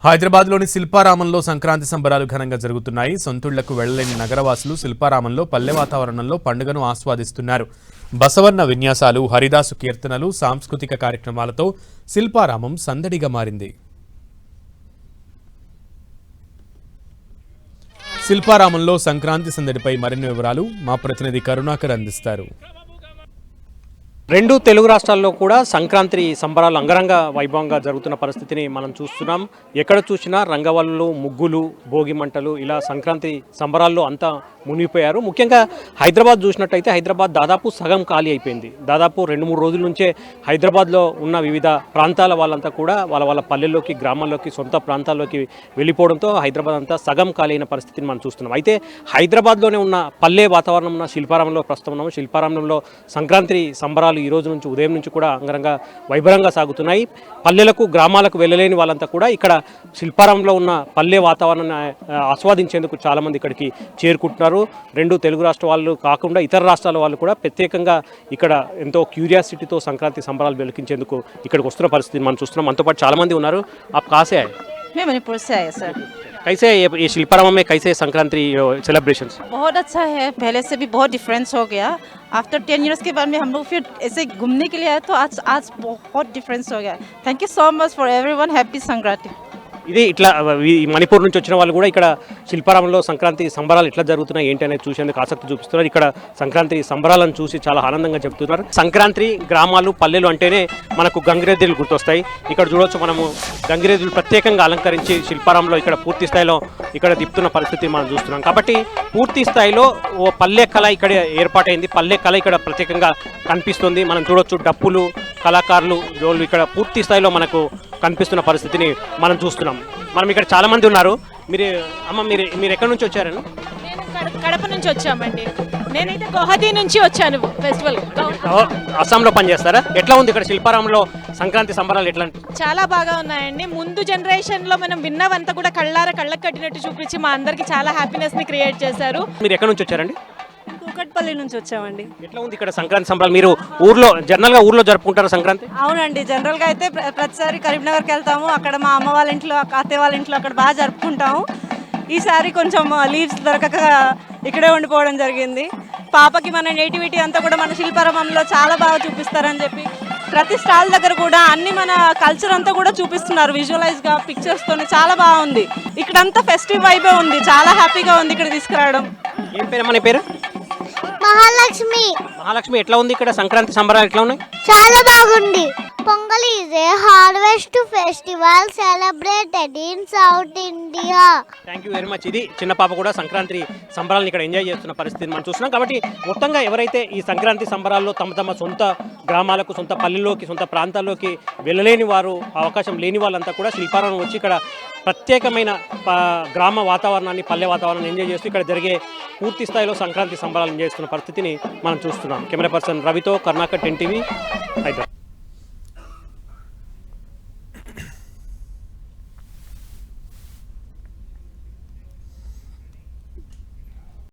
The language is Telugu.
హైదరాబాద్లోని శిల్పారామంలో సంక్రాంతి సంబరాలు ఘనంగా జరుగుతున్నాయి. సొంతూళ్లకు వెళ్లలేని నగరవాసులు శిల్పారామంలో పల్లె వాతావరణంలో పండుగను ఆస్వాదిస్తున్నారు. బసవన్న విన్యాసాలు, హరిదాసు కీర్తనలు, సాంస్కృతిక కార్యక్రమాలతో శిల్పారామం సందడిగా మారింది. శిల్పారామంలో సంక్రాంతి సందడిపై మరిన్ని వివరాలు మా ప్రతినిధి కరుణాకర్ అందిస్తారు. రెండు తెలుగు రాష్ట్రాల్లో కూడా సంక్రాంతి సంబరాలు అంగరంగ వైభవంగా జరుగుతున్న పరిస్థితిని మనం చూస్తున్నాం. ఎక్కడ చూసినా రంగవల్లులు, ముగ్గులు, భోగి మంటలు, ఇలా సంక్రాంతి సంబరాల్లో అంతా మునిగిపోయారు. ముఖ్యంగా హైదరాబాద్ చూసినట్టయితే హైదరాబాద్ దాదాపు సగం ఖాళీ అయిపోయింది. దాదాపు 2-3 రోజుల నుంచే హైదరాబాద్లో ఉన్న వివిధ ప్రాంతాల వాళ్ళంతా కూడా వాళ్ళ పల్లెల్లోకి, గ్రామాల్లోకి, సొంత ప్రాంతాల్లోకి వెళ్ళిపోవడంతో హైదరాబాద్ అంతా సగం ఖాళీ అయిన పరిస్థితిని మనం చూస్తున్నాం. అయితే హైదరాబాద్లోనే ఉన్న పల్లె వాతావరణం ఉన్న శిల్పారామంలో ప్రస్తుతం ఉన్నాము. శిల్పారామంలో సంక్రాంతి సంబరాలు ఈ రోజు నుంచి, ఉదయం నుంచి కూడా అంగరంగ వైభవంగా సాగుతున్నాయి. పల్లెలకు, గ్రామాలకు వెళ్ళలేని వాళ్ళంతా కూడా ఇక్కడ శిల్పారామంలో ఉన్న పల్లె వాతావరణాన్ని ఆస్వాదించేందుకు చాలామంది ఇక్కడికి చేరుకుంటున్నారు. రెండు తెలుగు రాష్ట్ర వాళ్ళు కాకుండా ఇతర రాష్ట్రాల వాళ్ళు కూడా ప్రత్యేకంగా ఇక్కడ ఎంతో క్యూరియాసిటీతో సంక్రాంతి సంబరాలు వెలికించేందుకు ఇక్కడికి వస్తున్న పరిస్థితిని మనం చూస్తున్నాం. మనతో పాటు చాలామంది ఉన్నారు. आप कहाँ से आए? मैं मणिपुर से आया सर। कैसे ये शिल्पाराम में कैसे संक्रांति सेलिब्रेशन? बहुत अच्छा है, पहले से भी बहुत डिफरेंस हो गया। आफ्टर 10 इयर्स के बाद में हम लोग फिर ऐसे घूमने के लिए आए तो आज बहुत डिफरेंस हो गया। Thank you so much for everyone, happy Sankranti. ఇది ఇట్లా మణిపూర్ నుంచి వచ్చిన వాళ్ళు కూడా ఇక్కడ శిల్పారామంలో సంక్రాంతి సంబరాలు ఎట్లా జరుగుతున్నాయి ఏంటి అనేది చూసేందుకు ఆసక్తి చూపిస్తున్నారు. ఇక్కడ సంక్రాంతి సంబరాలను చూసి చాలా ఆనందంగా చెప్తున్నారు. సంక్రాంతి గ్రామాలు, పల్లెలు అంటేనే మనకు గంగిరెద్దులు గుర్తొస్తాయి. ఇక్కడ చూడవచ్చు, మనము గంగిరెద్దులు ప్రత్యేకంగా అలంకరించి శిల్పారామంలో ఇక్కడ పూర్తి స్థాయిలో ఇక్కడ తిప్పుతున్న పరిస్థితి మనం చూస్తున్నాం. కాబట్టి పూర్తి స్థాయిలో ఓ పల్లె కళ ఇక్కడ ఏర్పాటైంది. పల్లె కళ ఇక్కడ ప్రత్యేకంగా కనిపిస్తుంది. మనం చూడొచ్చు, డప్పులు, కళాకారులు ఇక్కడ పూర్తి స్థాయిలో మనకు కనిపిస్తున్న పరిస్థితిని మనం చూస్తున్నాం. మనం ఇక్కడ చాలా మంది ఉన్నారు. మీరు ఎక్కడి నుంచి వచ్చారని? కడప నుంచి వచ్చామండి. నేనైతే గౌహతి నుంచి వచ్చాను. ఫెస్టివల్ అస్సాంలో పనిచేస్తారా? ఎట్లా ఉంది ఇక్కడ శిల్పారామంలో సంక్రాంతి సంబరాలు? ఎట్లా? చాలా బాగా ఉన్నాయండి. ముందు జనరేషన్లో మనం విన్నవంతా కూడా కళ్ళకు కట్టినట్టు చూపించి మా అందరికి చాలా హ్యాపీనెస్ ని క్రియేట్ చేశారు. మీరు ఎక్కడి నుంచి వచ్చారండి? కూకట్పల్లి నుంచి వచ్చామండి. ఎట్లా ఉంది ఇక్కడ సంక్రాంతి సంబరాలు? మీరు జనరల్గా ఊర్లో జరుపుకుంటారా సంక్రాంతి? అవునండి, జనరల్గా అయితే ప్రతిసారి కరీంనగర్కి వెళ్తాము. అక్కడ మా అమ్మ వాళ్ళ ఇంట్లో, అత్తయ్య వాళ్ళ ఇంట్లో అక్కడ బాగా జరుపుకుంటాము. ఈసారి కొంచెం లీవ్స్ దొరకక ఇక్కడే ఉండిపోవడం జరిగింది. పాపకి మన నేటివిటీ అంతా కూడా మన శిల్పారామంలో చాలా బాగా చూపిస్తారని చెప్పి ప్రతి స్టాల్ దగ్గర కూడా అన్ని మన కల్చర్ అంతా కూడా చూపిస్తున్నారు విజువలైజ్గా, పిక్చర్స్తోనే. చాలా బాగుంది. ఇక్కడంతా ఫెస్టివ్ వైబే ఉంది. చాలా హ్యాపీగా ఉంది ఇక్కడ తీసుకురావడం. ఏం పేరు? మన పేరు మహాలక్ష్మి. మహాలక్ష్మి, ఎట్లా ఉంది ఇక్కడ సంక్రాంతి సంబరాలు? ఎట్లా ఉన్నాయి? చాలా బాగుంది. Pongal is a harvest festival celebrated in south India. Thank you very much. ఇది చిన్న పాప కూడా సంక్రాంతి సంబరాలను ఇక్కడ ఎంజాయ్ చేస్తున్న పరిస్థితిని మనం చూస్తున్నాం. కాబట్టి మొత్తంగా ఎవరైతే ఈ సంక్రాంతి సంబరాల్లో తమ సొంత గ్రామాలకు, సొంత పల్లెల్లోకి, సొంత ప్రాంతాల్లోకి వెళ్ళలేని వారు, అవకాశం లేని వాళ్ళంతా కూడా శిల్పారామం వచ్చి ఇక్కడ ప్రత్యేకమైన గ్రామ వాతావరణాన్ని, పల్లె వాతావరణాన్ని ఎంజాయ్ చేస్తూ ఇక్కడ జరిగే పూర్తి స్థాయిలో సంక్రాంతి సంబరాలు ఎంజాయ్ చేస్తున్న పరిస్థితిని మనం చూస్తున్నాం. కెమెరా పర్సన్ రవితో కర్ణాకర్, 10 టీవీ, హైదరాబాద్.